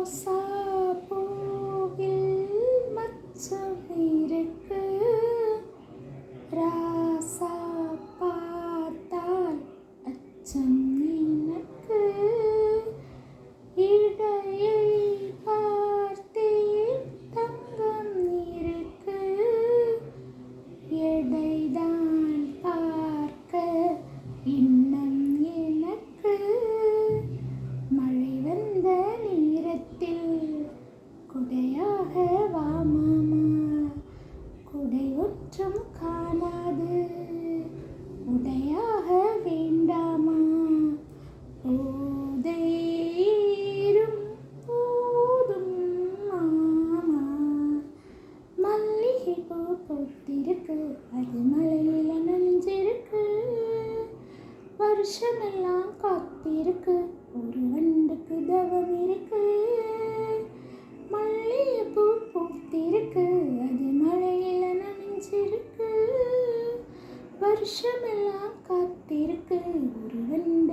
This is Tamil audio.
ரோசா பூவில் மச்சம் இருக்கு, ராசா பார்த்தால் அச்சம் எனக்கு. இடையை பார்த்தேன் தங்கம் இருக்கு, எடைதான் பார்க்க இன்னம் எனக்கு. மழை வந்த நேரத்தில் குடையாக வா மாமா, குடை ஒன்றும் காணாது உடையாக வேண்டாமா. போதையும் போதும் மாமா, மல்லிகை பூ பூத்திருக்கு, அது மழையில நனைஞ்சிருக்கு. வருஷமெல்லாம் காத்திருக்கு, ஒரு வண்டுக்கு தவம் இருக்கு. மல்லிகைப்பூ பூத்திருக்கு, அது மழையில நனைஞ்சிருக்கு. வருஷமெல்லாம் காத்திருக்கு, ஒரு வண்டு